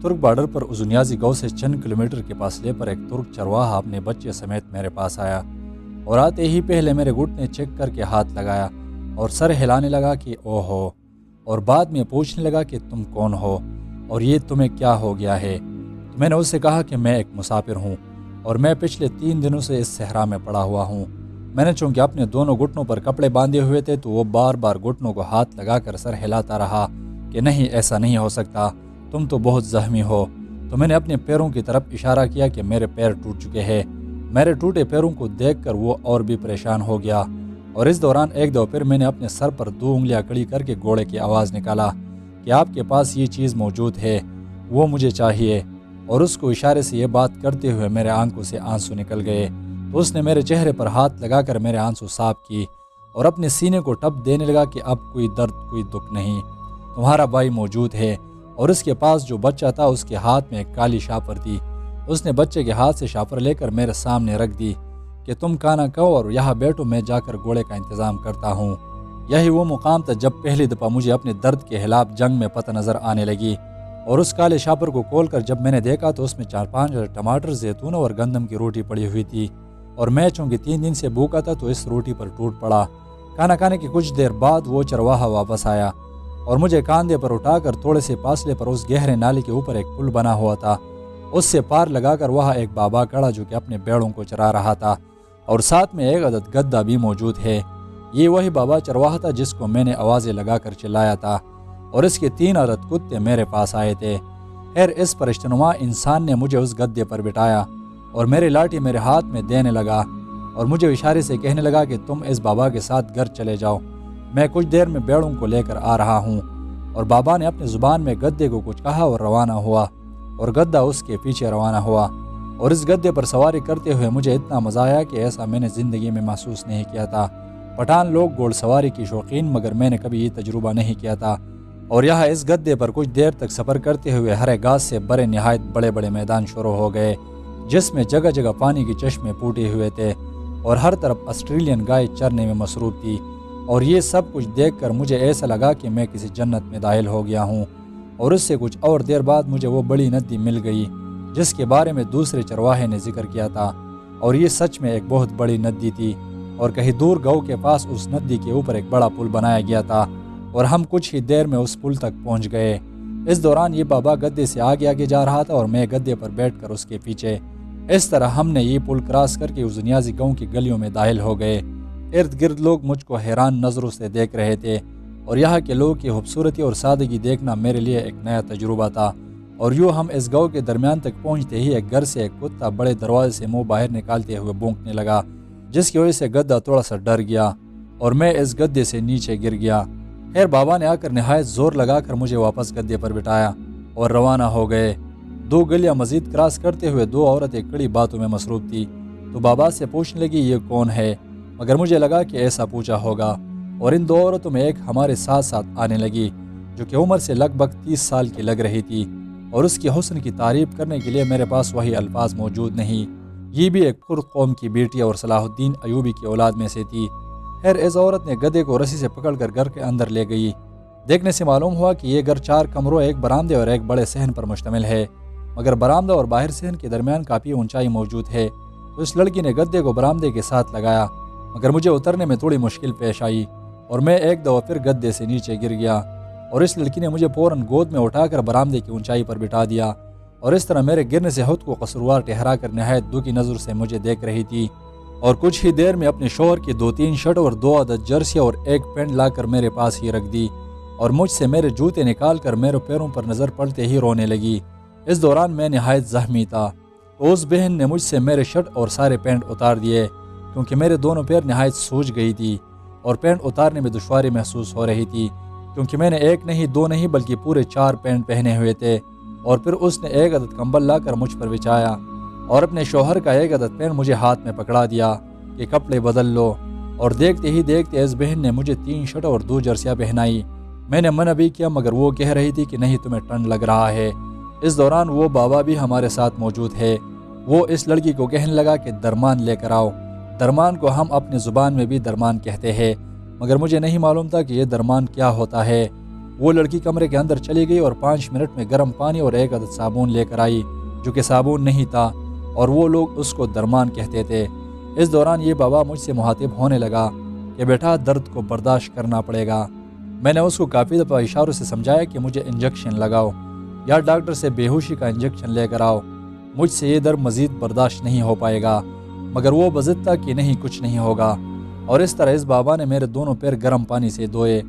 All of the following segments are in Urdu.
ترک بارڈر پر ازنیازی گاؤں سے چند کلومیٹر کے فاصلے پر ایک ترک چرواہا اپنے بچے سمیت میرے پاس آیا اور آتے ہی پہلے میرے گھٹنے چیک کر کے ہاتھ لگایا اور سر ہلانے لگا کہ او ہو، اور بعد میں پوچھنے لگا کہ تم کون ہو اور یہ تمہیں کیا ہو گیا ہے۔ تو میں نے اس سے کہا کہ میں ایک مسافر ہوں اور میں پچھلے 3 دنوں سے اس صحرا میں پڑا ہوا ہوں۔ میں نے چونکہ اپنے دونوں گھٹنوں پر کپڑے باندھے ہوئے تھے تو وہ بار بار گھٹنوں کو ہاتھ لگا کر سر ہلاتا رہا کہ نہیں، ایسا نہیں ہو سکتا، تم تو بہت زخمی ہو۔ تو میں نے اپنے پیروں کی طرف اشارہ کیا کہ میرے پیر ٹوٹ چکے ہیں۔ میرے ٹوٹے پیروں کو دیکھ کر وہ اور بھی پریشان ہو گیا، اور اس دوران ایک دو پھر میں نے اپنے سر پر 2 انگلیاں کڑی کر کے گھوڑے کی آواز نکالا کہ آپ کے پاس یہ چیز موجود ہے، وہ مجھے چاہیے، اور اس کو اشارے سے یہ بات کرتے ہوئے میرے آنکھوں سے آنسو نکل گئے۔ تو اس نے میرے چہرے پر ہاتھ لگا کر میرے آنسو صاف کی اور اپنے سینے کو ٹپ دینے لگا کہ اب کوئی درد، کوئی دکھ نہیں، تمہارا بھائی موجود ہے۔ اور اس کے پاس جو بچہ تھا اس کے ہاتھ میں ایک کالی شاپر تھی۔ اس نے بچے کے ہاتھ سے شاپر لے کر میرے سامنے رکھ دی کہ تم کھانا کھاؤ اور یہاں بیٹھو، میں جا کر گھوڑے کا انتظام کرتا ہوں۔ یہی وہ مقام تھا جب پہلی دفعہ مجھے اپنے درد کے خلاف جنگ میں پتہ نظر آنے لگی، اور اس کالے شاپر کو کھول کر جب میں نے دیکھا تو اس میں 4-5 ٹماٹر، زیتون اور گندم کی روٹی پڑی ہوئی تھی، اور میں چونکہ 3 دن سے بھوکا تھا تو اس روٹی پر ٹوٹ پڑا۔ کھانا کھانے کی کچھ دیر بعد وہ چرواہا واپس آیا اور مجھے کاندھے پر اٹھا کر تھوڑے سے فاصلے پر اس گہرے نالے کے اوپر ایک پل بنا ہوا تھا، اس سے پار لگا کر وہاں ایک بابا کھڑا جو کہ اپنے بیڑوں کو چرا رہا تھا، اور ساتھ میں ایک عدد گدھا بھی موجود ہے۔ یہ وہی بابا چرواہا تھا جس کو میں نے آوازیں لگا کر چلایا تھا، اور اس کے 3 عدد کتے میرے پاس آئے تھے۔ خیر، اس فرشتنما انسان نے مجھے اس گدھے پر بٹھایا اور میری لاٹھی میرے ہاتھ میں دینے لگا اور مجھے اشارے سے کہنے لگا کہ تم اس بابا کے ساتھ گھر چلے جاؤ، میں کچھ دیر میں بیڑوں کو لے کر آ رہا ہوں۔ اور بابا نے اپنی زبان میں گدھے کو کچھ کہا اور روانہ ہوا، اور گدھا اس کے پیچھے روانہ ہوا، اور اس گدھے پر سواری کرتے ہوئے مجھے اتنا مزہ آیا کہ ایسا میں نے زندگی میں محسوس نہیں کیا تھا۔ پٹھان لوگ گھوڑ سواری کی شوقین، مگر میں نے کبھی یہ تجربہ نہیں کیا تھا۔ اور یہاں اس گدھے پر کچھ دیر تک سفر کرتے ہوئے ہرے گھاس سے بڑے نہایت بڑے بڑے میدان شروع ہو گئے جس میں جگہ جگہ پانی کے چشمے پھوٹے ہوئے تھے، اور ہر طرف آسٹریلین گائے چرنے میں مصروف تھی، اور یہ سب کچھ دیکھ کر مجھے ایسا لگا کہ میں کسی جنت میں داخل ہو گیا ہوں۔ اور اس سے کچھ اور دیر بعد مجھے وہ بڑی ندی مل گئی جس کے بارے میں دوسرے چرواہے نے ذکر کیا تھا، اور یہ سچ میں ایک بہت بڑی ندی تھی، اور کہیں دور گاؤں کے پاس اس ندی کے اوپر ایک بڑا پل بنایا گیا تھا، اور ہم کچھ ہی دیر میں اس پل تک پہنچ گئے۔ اس دوران یہ بابا گدھے سے آگے آگے جا رہا تھا اور میں گدھے پر بیٹھ کر اس کے پیچھے۔ اس طرح ہم نے یہ پل کراس کر کے ازنیازی گاؤں کی گلیوں میں داخل ہو گئے۔ ارد گرد لوگ مجھ کو حیران نظروں سے دیکھ رہے تھے، اور یہاں کے لوگوں کی خوبصورتی اور سادگی دیکھنا میرے لیے ایک نیا تجربہ تھا۔ اور یوں ہم اس گاؤں کے درمیان تک پہنچتے ہی ایک گھر سے ایک کتا بڑے دروازے سے منہ باہر نکالتے ہوئے بھونکنے لگا، جس کی وجہ سے گدھا تھوڑا سا ڈر گیا اور میں اس گدھے سے نیچے گر گیا۔ خیر، بابا نے آ کر نہایت زور لگا کر مجھے واپس گدھے پر بٹھایا اور روانہ ہو گئے۔ 2 گلیاں مزید کراس کرتے ہوئے 2 عورتیں کڑی باتوں میں مصروف تھی، تو بابا سے پوچھنے لگی یہ کون ہے، مگر مجھے لگا کہ ایسا پوچھا ہوگا، اور ان 2 عورتوں میں ایک ہمارے ساتھ ساتھ آنے لگی جو کہ عمر سے لگ بھگ 30 سال کی لگ رہی تھی، اور اس کے حسن کی تعریف کرنے کے لیے میرے پاس وہی الفاظ موجود نہیں۔ یہ بھی ایک کرد قوم کی بیٹی اور صلاح الدین ایوبی کی اولاد میں سے تھی۔ خیر، اس عورت نے گدھے کو رسی سے پکڑ کر گھر کے اندر لے گئی۔ دیکھنے سے معلوم ہوا کہ یہ گھر 4 کمروں، ایک برآمدے اور ایک بڑے صحن پر مشتمل ہے، مگر برآمدہ اور باہر صحن کے درمیان کافی اونچائی موجود ہے۔ تو اس لڑکی نے گدھے کو برآمدے کے ساتھ لگایا، مگر مجھے اترنے میں تھوڑی مشکل پیش آئی اور میں ایک دفعہ پھر گدھے سے نیچے گر گیا، اور اس لڑکی نے مجھے فوراً گود میں اٹھا کر برآمدے کی اونچائی پر بٹھا دیا، اور اس طرح میرے گرنے سے خود کو قصوروار ٹھہرا کر نہایت دکھی نظر سے مجھے دیکھ رہی تھی، اور کچھ ہی دیر میں اپنے شوہر کی 2-3 شرٹ اور 2 عدد جرسی اور ایک پینٹ لا کر میرے پاس ہی رکھ دی، اور مجھ سے میرے جوتے نکال کر میرے پیروں پر نظر پڑتے ہی رونے لگی۔ اس دوران میں نہایت زخمی تھا، تو اس بہن نے مجھ سے میرے شرٹ اور سارے پینٹ اتار دیے کیونکہ میرے دونوں پیر نہایت سوج گئی تھی، اور پینٹ اتارنے میں دشواری محسوس ہو رہی تھی کیونکہ میں نے 1 نہیں 2 نہیں بلکہ پورے 4 پینٹ پہنے ہوئے تھے۔ اور پھر اس نے 1 عدد کمبل لا کر مجھ پر بچھایا اور اپنے شوہر کا 1 عدد پینٹ مجھے ہاتھ میں پکڑا دیا کہ کپڑے بدل لو، اور دیکھتے ہی دیکھتے اس بہن نے مجھے 3 شرٹ اور 2 جرسیاں پہنائی۔ میں نے منع بھی کیا مگر وہ کہہ رہی تھی کہ نہیں، تمہیں ٹھنڈ لگ رہا ہے۔ اس دوران وہ بابا بھی ہمارے ساتھ موجود ہے۔ وہ اس لڑکی کو کہنے لگا کہ درمان لے کر آؤ۔ درمان کو ہم اپنی زبان میں بھی درمان کہتے ہیں، مگر مجھے نہیں معلوم تھا کہ یہ درمان کیا ہوتا ہے۔ وہ لڑکی کمرے کے اندر چلی گئی اور 5 منٹ میں گرم پانی اور 1 عدد صابن لے کر آئی، جو کہ صابن نہیں تھا اور وہ لوگ اس کو درمان کہتے تھے۔ اس دوران یہ بابا مجھ سے مخاطب ہونے لگا کہ بیٹا درد کو برداشت کرنا پڑے گا۔ میں نے اس کو کافی دفعہ اشاروں سے سمجھایا کہ مجھے انجیکشن لگاؤ یا ڈاکٹر سے بے ہوشی کا انجیکشن لے کر آؤ، مجھ سے یہ درد مزید برداشت نہیں ہو پائے گا، مگر وہ بضد تھا کہ نہیں کچھ نہیں ہوگا۔ اور اس طرح اس بابا نے میرے دونوں پیر گرم پانی سے دھوئے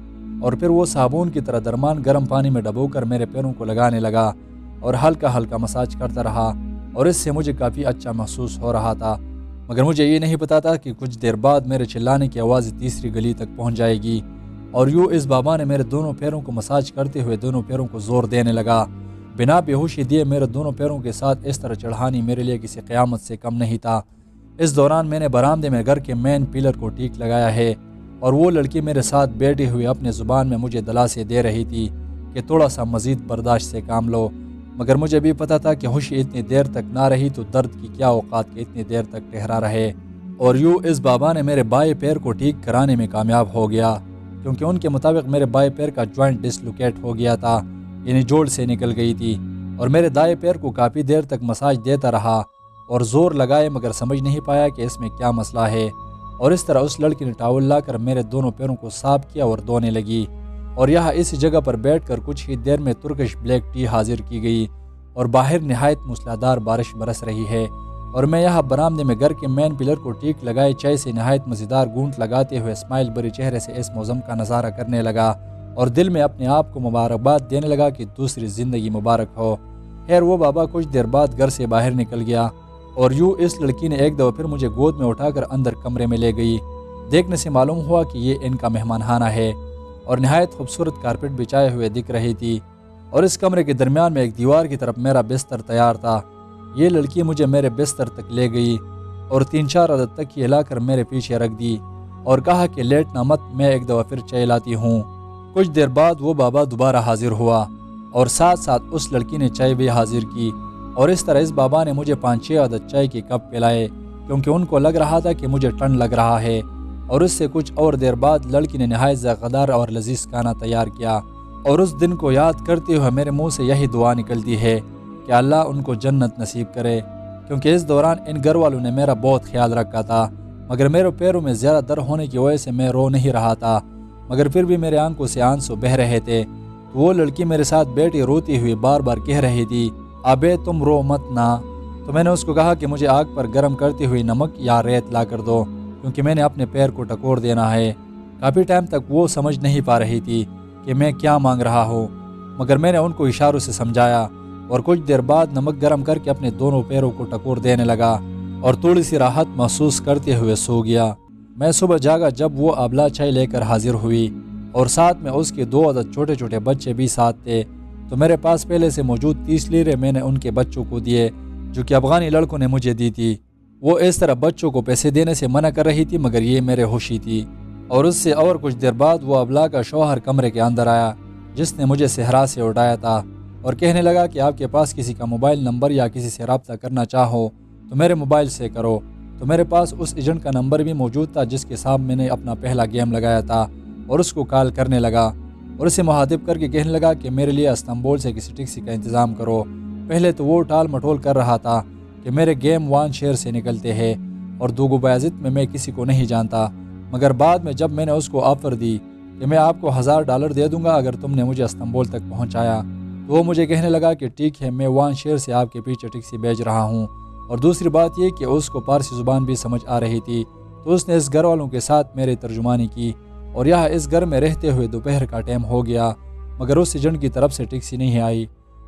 اور پھر وہ صابن کی طرح درمان گرم پانی میں ڈبو کر میرے پیروں کو لگانے لگا اور ہلکا ہلکا مساج کرتا رہا، اور اس سے مجھے کافی اچھا محسوس ہو رہا تھا، مگر مجھے یہ نہیں پتا تھا کہ کچھ دیر بعد میرے چلانے کی آواز تیسری گلی تک پہنچ جائے گی۔ اور یوں اس بابا نے میرے دونوں پیروں کو مساج کرتے ہوئے دونوں پیروں کو زور دینے لگا۔ بنا بے ہوشی دیے میرے دونوں پیروں کے ساتھ اس طرح چڑھانی میرے لیے کسی قیامت سے کم نہیں تھا۔ اس دوران میں نے برآمدے میں گھر کے مین پلر کو ٹیک لگایا ہے، اور وہ لڑکی میرے ساتھ بیٹھی ہوئی اپنے زبان میں مجھے دلاسے دے رہی تھی کہ تھوڑا سا مزید برداشت سے کام لو، مگر مجھے بھی پتا تھا کہ ہوشی اتنی دیر تک نہ رہی تو درد کی کیا اوقات کے اتنی دیر تک ٹھہرا رہے۔ اور یوں اس بابا نے میرے بائیں پیر کو ٹھیک کرانے میں کامیاب ہو گیا، کیونکہ ان کے مطابق میرے بائیں پیر کا جوائنٹ ڈسلوکیٹ ہو گیا تھا، یعنی جوڑ سے نکل گئی تھی، اور میرے دائیں پیر کو کافی دیر تک مساج دیتا رہا اور زور لگائے، مگر سمجھ نہیں پایا کہ اس میں کیا مسئلہ ہے۔ اور اس طرح اس لڑکی نے ٹاول لا کر میرے دونوں پیروں کو صاف کیا اور دھونے لگی، اور یہاں اس جگہ پر بیٹھ کر کچھ ہی دیر میں ترکش بلیک ٹی حاضر کی گئی، اور باہر نہایت موسلادھار بارش برس رہی ہے، اور میں یہاں برآمدے میں گھر کے مین پلر کو ٹیک لگائے چائے سے نہایت مزیدار گونٹ لگاتے ہوئے اسمائل بری چہرے سے اس موسم کا نظارہ کرنے لگا، اور دل میں اپنے آپ کو مبارکباد دینے لگا کہ دوسری زندگی مبارک ہو۔ خیر وہ بابا کچھ دیر بعد گھر سے باہر نکل گیا، اور یوں اس لڑکی نے ایک دفعہ پھر مجھے گود میں اٹھا کر اندر کمرے میں لے گئی۔ دیکھنے سے معلوم ہوا کہ یہ ان کا مہمان خانہ ہے، اور نہایت خوبصورت کارپیٹ بچھائے ہوئے دکھ رہی تھی، اور اس کمرے کے درمیان میں ایک دیوار کی طرف میرا بستر تیار تھا۔ یہ لڑکی مجھے میرے بستر تک لے گئی اور 3-4 عدد تک یہ لا کر میرے پیچھے رکھ دی اور کہا کہ لیٹنا مت، میں ایک دفعہ پھر چائے لاتی ہوں۔ کچھ دیر بعد وہ بابا دوبارہ حاضر ہوا، اور ساتھ ساتھ اس لڑکی نے چائے بھی حاضر کی، اور اس طرح اس بابا نے مجھے 5-6 عدد چائے کے کپ پلائے، کیونکہ ان کو لگ رہا تھا کہ مجھے ٹھنڈ لگ رہا ہے۔ اور اس سے کچھ اور دیر بعد لڑکی نے نہایت ذائقہ اور لذیذ کھانا تیار کیا، اور اس دن کو یاد کرتے ہوئے میرے منہ سے یہی دعا نکلتی ہے کہ اللہ ان کو جنت نصیب کرے، کیونکہ اس دوران ان گھر والوں نے میرا بہت خیال رکھا تھا، مگر میرے پیروں میں زیادہ درد ہونے کی وجہ سے میں رو نہیں رہا تھا، مگر پھر بھی میرے آنکھوں سے آنسو بہہ رہے تھے۔ وہ لڑکی میرے ساتھ بیٹھی روتی ہوئی بار بار کہہ رہی تھی، ابے تم رو مت نا۔ تو میں نے اس کو کہا کہ مجھے آگ پر گرم کرتی ہوئی نمک یا ریت لا کر دو، کیونکہ میں نے اپنے پیر کو ٹکور دینا ہے۔ کافی ٹائم تک وہ سمجھ نہیں پا رہی تھی کہ میں کیا مانگ رہا ہوں، مگر میں نے ان کو اشاروں سے سمجھایا، اور کچھ دیر بعد نمک گرم کر کے اپنے دونوں پیروں کو ٹکور دینے لگا اور تھوڑی سی راحت محسوس کرتے ہوئے سو گیا۔ میں صبح جاگا جب وہ ابلا چائے لے کر حاضر ہوئی، اور ساتھ میں اس کے 2 عدد چھوٹے چھوٹے بچے بھی ساتھ تھے، تو میرے پاس پہلے سے موجود 30 لیرے میں نے ان کے بچوں کو دیے، جو کہ افغانی لڑکوں نے مجھے دی تھی۔ وہ اس طرح بچوں کو پیسے دینے سے منع کر رہی تھی، مگر یہ میرے ہوشی تھی۔ اور اس سے اور کچھ دیر بعد وہ ابلا کا شوہر کمرے کے اندر آیا، جس نے مجھے صحرا سے اٹھایا تھا، اور کہنے لگا کہ آپ کے پاس کسی کا موبائل نمبر یا کسی سے رابطہ کرنا چاہو تو میرے موبائل سے کرو۔ تو میرے پاس اس ایجنٹ کا نمبر بھی موجود تھا جس کے ساتھ میں نے اپنا پہلا گیم لگایا تھا، اور اس کو کال کرنے لگا اور اسے مخاطب کر کے کہنے لگا کہ میرے لیے استنبول سے کسی ٹیکسی کا انتظام کرو۔ پہلے تو وہ ٹال مٹول کر رہا تھا کہ میرے گیم وان شہر سے نکلتے ہیں اور دوگو بایزت میں کسی کو نہیں جانتا، مگر بعد میں جب میں نے اس کو آفر دی کہ میں آپ کو $1000 دے دوں گا اگر تم نے مجھے استنبول تک پہنچایا، تو وہ مجھے کہنے لگا کہ ٹھیک ہے، میں وان شہر سے آپ کے پیچھے ٹیکسی بھیج رہا ہوں۔ اور دوسری بات یہ کہ اس کو پارسی زبان بھی سمجھ آ رہی تھی، تو اس نے اس گھر والوں کے ساتھ میری ترجمانی کی، اور یہاں اس گھر میں رہتے ہوئے دوپہر کا ٹائم ہو گیا، مگر اس ایجنٹ کی طرف سے ٹیکسی نہیں آئی،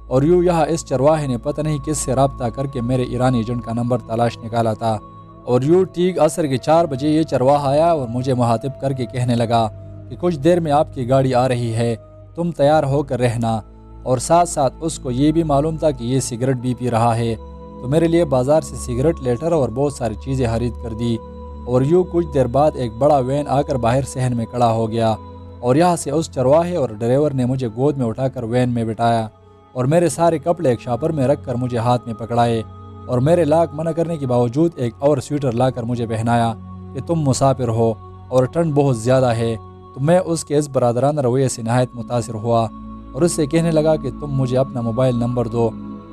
اور یوں یہاں اس چرواہے نے پتہ نہیں کس سے رابطہ کر کے میرے ایرانی ایجنٹ کا نمبر تلاش نکالا تھا۔ اور یوں ٹھیک عصر کے 4 بجے یہ چرواہا آیا اور مجھے مخاطب کر کے کہنے لگا کہ کچھ دیر میں آپ کی گاڑی آ رہی ہے، تم تیار ہو کر رہنا۔ اور ساتھ ساتھ اس کو یہ بھی معلوم تھا کہ یہ سگریٹ بھی پی رہا ہے، تو میرے لیے بازار سے سگریٹ لیٹر اور بہت ساری چیزیں خرید کر دی۔ اور یوں کچھ دیر بعد ایک بڑا وین آ کر باہر صحن میں کھڑا ہو گیا، اور یہاں سے اس چرواہے اور ڈرائیور نے مجھے گود میں اٹھا کر وین میں بٹھایا، اور میرے سارے کپڑے ایک شاپر میں رکھ کر مجھے ہاتھ میں پکڑائے، اور میرے لاک منع کرنے کے باوجود ایک اور سویٹر لا کر مجھے پہنایا کہ تم مسافر ہو اور ٹھنڈ بہت زیادہ ہے، تو میں اس کے اس برادرانہ رویے سے نہایت متاثر ہوا اور اس سے کہنے لگا کہ تم مجھے اپنا موبائل نمبر دو،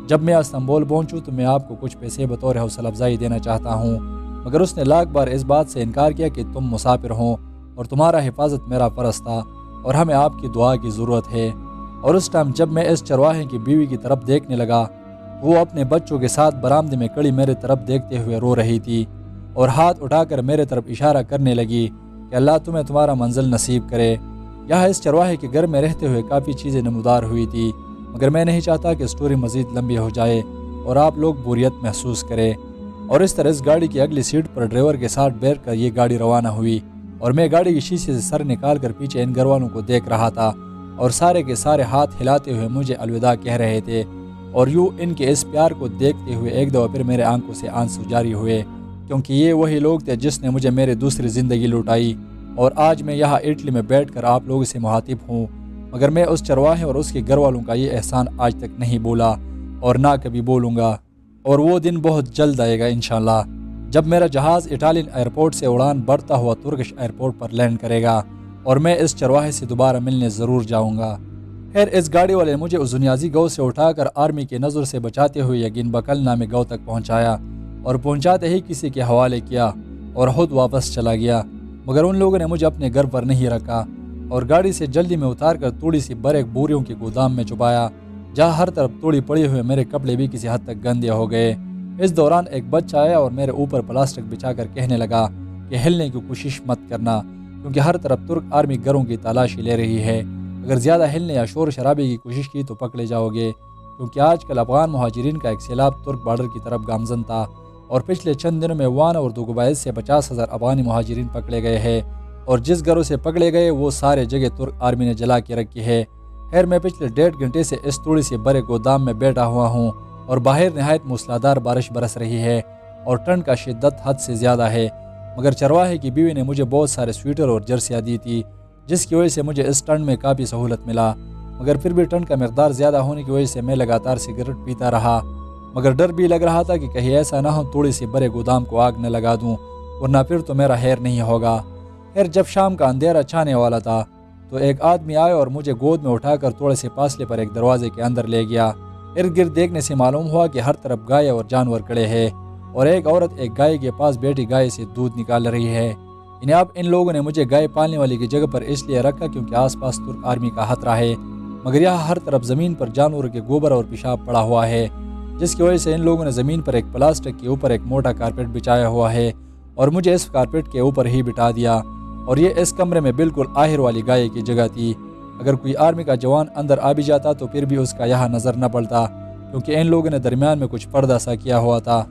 جب میں استنبول پہنچوں تو میں آپ کو کچھ پیسے بطور حوصلہ افزائی دینا چاہتا ہوں۔ مگر اس نے لاکھ بار اس بات سے انکار کیا کہ تم مسافر ہو اور تمہارا حفاظت میرا فرض تھا اور ہمیں آپ کی دعا کی ضرورت ہے۔ اور اس ٹائم جب میں اس چرواہے کی بیوی کی طرف دیکھنے لگا وہ اپنے بچوں کے ساتھ برآمدے میں کڑی میرے طرف دیکھتے ہوئے رو رہی تھی اور ہاتھ اٹھا کر میرے طرف اشارہ کرنے لگی کہ اللہ تمہیں تمہارا منزل نصیب کرے۔ یہاں اس چرواہے کے گھر میں رہتے ہوئے کافی چیزیں نمودار ہوئی تھی، مگر میں نہیں چاہتا کہ سٹوری مزید لمبی ہو جائے اور آپ لوگ بوریت محسوس کریں۔ اور اس طرح اس گاڑی کی اگلی سیٹ پر ڈرائیور کے ساتھ بیٹھ کر یہ گاڑی روانہ ہوئی اور میں گاڑی کی شیشے سے سر نکال کر پیچھے ان گھر والوں کو دیکھ رہا تھا اور سارے کے سارے ہاتھ ہلاتے ہوئے مجھے الوداع کہہ رہے تھے، اور یوں ان کے اس پیار کو دیکھتے ہوئے ایک دفعہ پھر میرے آنکھوں سے آنسو جاری ہوئے، کیونکہ یہ وہی لوگ تھے جس نے مجھے میرے دوسری زندگی لوٹائی، اور آج میں یہاں اٹلی میں بیٹھ کر آپ لوگوں سے مخاطب ہوں۔ مگر میں اس چرواہے اور اس کے گھر والوں کا یہ احسان آج تک نہیں بولا اور نہ کبھی بولوں گا، اور وہ دن بہت جلد آئے گا انشاءاللہ جب میرا جہاز اٹالین ایئرپورٹ سے اڑان بڑھتا ہوا ترکش ایئرپورٹ پر لینڈ کرے گا اور میں اس چرواہے سے دوبارہ ملنے ضرور جاؤں گا۔ خیر اس گاڑی والے نے مجھے ازنیازی گاؤں سے اٹھا کر آرمی کے نظر سے بچاتے ہوئے یگین بکل نامی گاؤں تک پہنچایا اور پہنچاتے ہی کسی کے حوالے کیا اور خود واپس چلا گیا، مگر ان لوگوں نے مجھے اپنے گھر پر نہیں رکھا اور گاڑی سے جلدی میں اتار کر تھوڑی سی برے بوریوں کے گودام میں چھپایا جہاں ہر طرف توڑی پڑی ہوئے میرے کپڑے بھی کسی حد تک گندے ہو گئے۔ اس دوران ایک بچہ آیا اور میرے اوپر پلاسٹک بچھا کر کہنے لگا کہ ہلنے کی کوشش مت کرنا، کیونکہ ہر طرف ترک آرمی گھروں کی تلاشی لے رہی ہے، اگر زیادہ ہلنے یا شور شرابے کی کوشش کی تو پکڑے جاؤ گے، کیونکہ آج کل افغان مہاجرین کا ایک سیلاب ترک بارڈر کی طرف گامزن تھا اور پچھلے چند دنوں میں وان اور دوگوبائز سے 50,000 افغانی مہاجرین پکڑے گئے ہیں، اور جس گھروں سے پکڑے گئے وہ سارے جگہ ترک آرمی نے جلا کے رکھی ہے۔ خیر میں پچھلے 1.5 گھنٹے سے اس تھوڑی سی بڑے گودام میں بیٹھا ہوا ہوں اور باہر نہایت موسلادھار بارش برس رہی ہے اور ٹھنڈ کا شدت حد سے زیادہ ہے، مگر چرواہے کی بیوی نے مجھے بہت سارے سویٹر اور جرسیاں دی تھی جس کی وجہ سے مجھے اس ٹھنڈ میں کافی سہولت ملا، مگر پھر بھی ٹھنڈ کا مقدار زیادہ ہونے کی وجہ سے میں لگاتار سگریٹ پیتا رہا، مگر ڈر بھی لگ رہا تھا کہ کہیں ایسا نہ ہو تھوڑی سی بڑے گودام کو آگ نہ لگا دوں ورنہ پھر تو میرا خیر نہیں ہوگا۔ خیر جب شام کا اندھیرا چھانے والا تھا تو ایک آدمی آیا اور مجھے گود میں اٹھا کر تھوڑے سے فاصلے پر ایک دروازے کے اندر لے گیا۔ ارد گرد دیکھنے سے معلوم ہوا کہ ہر طرف گائے اور جانور کھڑے ہیں اور ایک عورت ایک گائے کے پاس بیٹھی گائے سے دودھ نکال رہی ہے۔ اب ان لوگوں نے مجھے گائے پالنے والی کی جگہ پر اس لیے رکھا کیونکہ آس پاس ترک آرمی کا خطرہ ہے، مگر یہاں ہر طرف زمین پر جانوروں کے گوبر اور پیشاب پڑا ہوا ہے، جس کی وجہ سے ان لوگوں نے زمین پر ایک پلاسٹک کے اوپر ایک موٹا کارپیٹ بچھایا ہوا ہے اور مجھے اس کارپیٹ کے اوپر ہی بٹھا دیا، اور یہ اس کمرے میں بالکل آخر والی گائے کی جگہ تھی۔ اگر کوئی آرمی کا جوان اندر آ بھی جاتا تو پھر بھی اس کا یہاں نظر نہ پڑتا کیونکہ ان لوگوں نے درمیان میں کچھ پردہ سا کیا ہوا تھا۔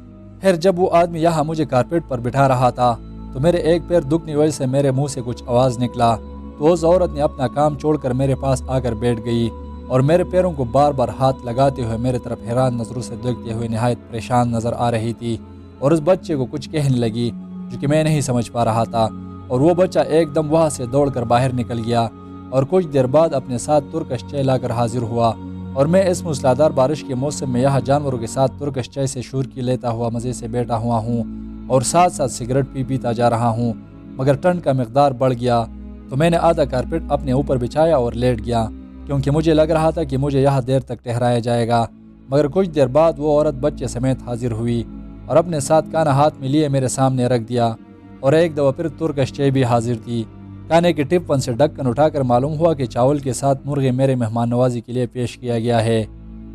پھر جب وہ آدمی یہاں مجھے کارپیٹ پر بٹھا رہا تھا تو میرے ایک پیر دکھنے کی وجہ سے میرے منہ سے کچھ آواز نکلا، تو اس عورت نے اپنا کام چھوڑ کر میرے پاس آ کر بیٹھ گئی اور میرے پیروں کو بار بار ہاتھ لگاتے ہوئے میرے طرف حیران نظروں سے دیکھتے ہوئے نہایت پریشان نظر آ رہی تھی، اور اس بچے کو کچھ کہنے لگی جو کہ میں نہیں سمجھ پا رہا تھا، اور وہ بچہ ایک دم وہاں سے دوڑ کر باہر نکل گیا اور کچھ دیر بعد اپنے ساتھ ترکش چائے لا کر حاضر ہوا، اور میں اس موسلادھار بارش کے موسم میں یہاں جانوروں کے ساتھ ترکش چائے سے شورکی لیتا ہوا مزے سے بیٹھا ہوا ہوں اور ساتھ ساتھ سگریٹ پیتا جا رہا ہوں، مگر ٹھنڈ کا مقدار بڑھ گیا تو میں نے آدھا کارپیٹ اپنے اوپر بچھایا اور لیٹ گیا کیونکہ مجھے لگ رہا تھا کہ مجھے یہاں دیر تک ٹھہرایا جائے گا، مگر کچھ دیر بعد وہ عورت بچے سمیت حاضر ہوئی اور اپنے ساتھ کانا ہاتھ میں لیے میرے سامنے رکھ دیا، اور ایک دفعہ پھر ترکش چائے بھی حاضر تھی۔ کھانے کے ٹپن سے ڈھکن اٹھا کر معلوم ہوا کہ چاول کے ساتھ مرغے میرے مہمان نوازی کے لیے پیش کیا گیا ہے،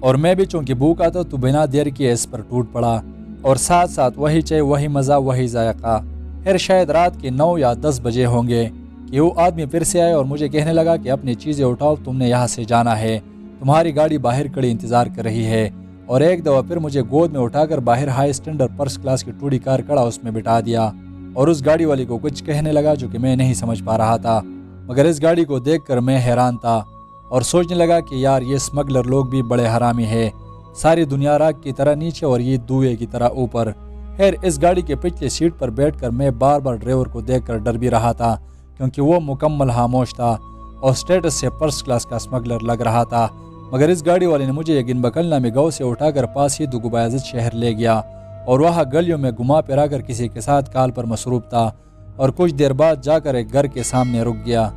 اور میں بھی چونکہ بھوکا تھا تو بنا دیر کیے اس پر ٹوٹ پڑا، اور ساتھ ساتھ وہی چائے وہی مزہ وہی ذائقہ۔ پھر شاید رات کے 9 یا 10 بجے ہوں گے کہ وہ آدمی پھر سے آیا اور مجھے کہنے لگا کہ اپنی چیزیں اٹھاؤ، تم نے یہاں سے جانا ہے، تمہاری گاڑی باہر کھڑی انتظار کر رہی ہے، اور ایک دفعہ پھر مجھے گود میں اٹھا کر باہر ہائی اسٹینڈرڈ فرسٹ کلاس کی ٹوڑی کار کڑا اس میں بٹھا دیا، اور اس گاڑی والی کو کچھ کہنے لگا جو کہ میں نہیں سمجھ پا رہا تھا، مگر اس گاڑی کو دیکھ کر میں حیران تھا اور سوچنے لگا کہ یار یہ اسمگلر لوگ بھی بڑے حرامی ہیں، ساری دنیا راک کی طرح نیچے اور یہ دھوئے کی طرح اوپر۔ خیر اس گاڑی کے پچھلے سیٹ پر بیٹھ کر میں بار بار ڈرائیور کو دیکھ کر ڈر بھی رہا تھا کیونکہ وہ مکمل خاموش تھا اور اسٹیٹس سے فرسٹ کلاس کا اسمگلر لگ رہا تھا، مگر اس گاڑی والے نے مجھے یگین بکل نامی گاؤں سے اٹھا کر پاس ہی دوگوبایزد شہر لے گیا اور وہاں گلیوں میں گھما پھرا کر کسی کے ساتھ کال پر مصروف تھا، اور کچھ دیر بعد جا کر ایک گھر کے سامنے رک گیا۔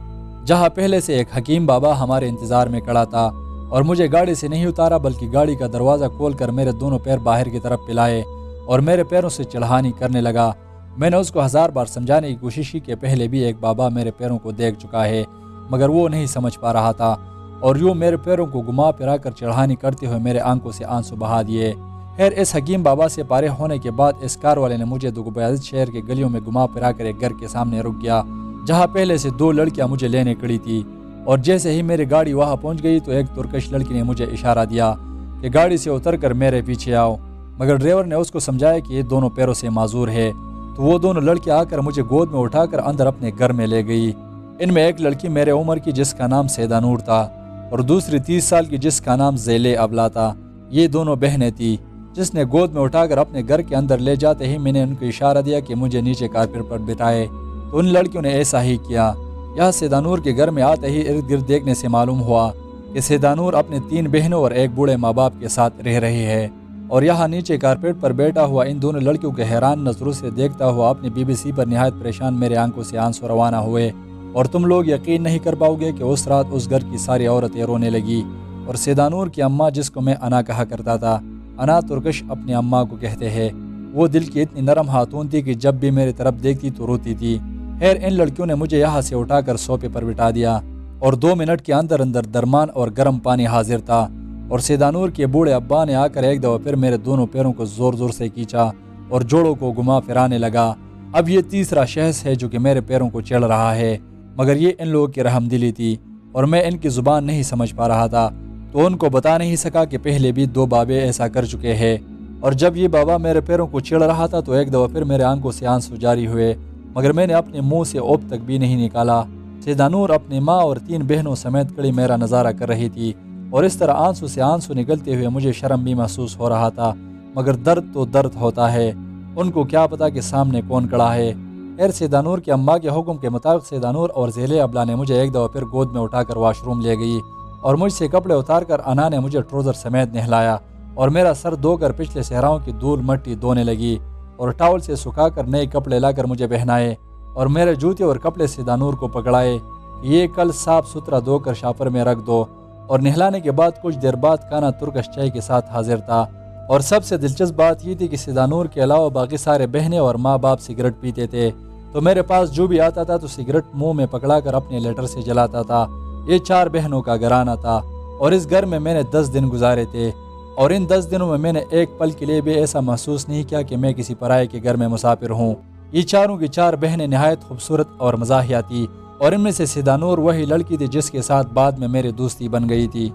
جہاں پہلے سے ایک حکیم بابا ہمارے انتظار میں کھڑا تھا اور مجھے گاڑی سے نہیں اتارا بلکہ گاڑی کا دروازہ کھول کر میرے دونوں پیر باہر کی طرف پلائے اور میرے پیروں سے چڑھانی کرنے لگا۔ میں نے اس کو 1000 بار سمجھانے کی کوشش کی کہ پہلے بھی ایک بابا میرے پیروں کو دیکھ چکا ہے، مگر وہ نہیں سمجھ پا رہا تھا اور یوں میرے پیروں کو گھما پھرا کر چڑھانی کرتے ہوئے میرے آنکھوں سے آنسو بہا دیے۔ خیر اس حکیم بابا سے پارے ہونے کے بعد اس کار والے نے مجھے دوبیازت شہر کے گلیوں میں گھما پھرا کر ایک گھر کے سامنے رک گیا جہاں پہلے سے 2 لڑکیاں مجھے لینے کھڑی تھی، اور جیسے ہی میری گاڑی وہاں پہنچ گئی تو ایک ترکش لڑکی نے مجھے اشارہ دیا کہ گاڑی سے اتر کر میرے پیچھے آؤ، مگر ڈرائیور نے اس کو سمجھایا کہ یہ دونوں پیروں سے معذور ہے، تو وہ دونوں لڑکیاں آ کر مجھے گود میں اٹھا کر اندر اپنے گھر میں لے گئی۔ ان میں ایک لڑکی میرے عمر کی جس کا نام سیدہ نور تھا اور دوسری 30 سال کی جس کا نام زیلے ابلا تھا۔ یہ دونوں بہنیں تھیں۔ جس نے گود میں اٹھا کر اپنے گھر کے اندر لے جاتے ہی میں نے ان کو اشارہ دیا کہ مجھے نیچے کارپیٹ پر بٹھائے، تو ان لڑکیوں نے ایسا ہی کیا۔ یہاں سیدہ نور کے گھر میں آتے ہی ارد گرد دیکھنے سے معلوم ہوا کہ سیدہ نور اپنے 3 بہنوں اور ایک بوڑھے ماں باپ کے ساتھ رہ رہی ہے، اور یہاں نیچے کارپیٹ پر بیٹھا ہوا ان دونوں لڑکیوں کے حیران نظروں سے دیکھتا ہوا اپنی BBC پر نہایت پریشان میرے آنکھوں سے آنسو روانہ ہوئے، اور تم لوگ یقین نہیں کر پاؤ گے کہ اس رات اس گھر کی ساری عورتیں رونے لگی، اور سیدہ نور کی اماں جس کو میں انا کہا کرتا تھا، انا ترکش اپنی اماں کو کہتے ہیں، وہ دل کی اتنی نرم خاتون تھی کہ جب بھی میری طرف دیکھتی تو روتی تھی۔ خیر ان لڑکیوں نے مجھے یہاں سے اٹھا کر صوفے پر بٹھا دیا اور 2 منٹ کے اندر درمان اور گرم پانی حاضر تھا، اور سیدہ نور کے بوڑھے ابا نے آ کر ایک دفعہ پھر میرے دونوں پیروں کو زور زور سے کھینچا اور جوڑوں کو گھما پھرانے لگا۔ اب یہ تیسرا شخص ہے جو کہ میرے پیروں کو چڑھ رہا ہے، مگر یہ ان لوگوں کی رحم دلی تھی اور میں ان کی زبان نہیں سمجھ پا رہا تھا، تو ان کو بتا نہیں سکا کہ پہلے بھی 2 بابے ایسا کر چکے ہیں، اور جب یہ بابا میرے پیروں کو چڑھ رہا تھا تو ایک دفعہ پھر میرے آنکھوں سے آنسو جاری ہوئے، مگر میں نے اپنے منہ سے اوب تک بھی نہیں نکالا۔ سیدہ نور اپنی ماں اور 3 بہنوں سمیت کھڑی میرا نظارہ کر رہی تھی، اور اس طرح آنسو سے آنسو نکلتے ہوئے مجھے شرم بھی محسوس ہو رہا تھا، مگر درد تو درد ہوتا ہے، ان کو کیا پتا کہ سامنے کون کھڑا ہے۔ خیر سیدہ نور کے اماں کے حکم کے مطابق سیدہ نور اور زیلے ابلا نے مجھے ایک دفعہ پھر گود میں اٹھا کر واش روم لے گئی، اور مجھ سے کپڑے اتار کر انا نے مجھے ٹروزر سمیت نہلایا اور میرا سر دھو کر پچھلے صحراؤں کی دھول مٹی دھونے لگی، اور ٹاول سے سکھا کر نئے کپڑے لا کر مجھے پہنائے، اور میرے جوتے اور کپڑے سیدہ نور کو پکڑائے، یہ کل صاف ستھرا دھو کر شاپر میں رکھ دو۔ اور نہلانے کے بعد کچھ دیر بعد کانا ترکش چائے کے ساتھ حاضر تھا، اور سب سے دلچسپ بات یہ تھی کہ سیدہ نور کے علاوہ باقی سارے بہنیں اور ماں باپ سگریٹ پیتے تھے، تو میرے پاس جو بھی آتا تھا تو سگریٹ منہ میں پکڑا کر اپنے لیٹر سے جلاتا تھا۔ یہ 4 بہنوں کا گھرانہ تھا، اور اس گھر میں نے 10 دن گزارے تھے، اور ان 10 دنوں میں نے ایک پل کے لیے بھی ایسا محسوس نہیں کیا کہ میں کسی پرائے کے گھر میں مسافر ہوں۔ یہ چاروں کی 4 بہنیں نہایت خوبصورت اور مزاحیہ تھی، اور ان میں سے سیدہ نور وہی لڑکی تھی جس کے ساتھ بعد میں میری دوستی بن گئی تھی۔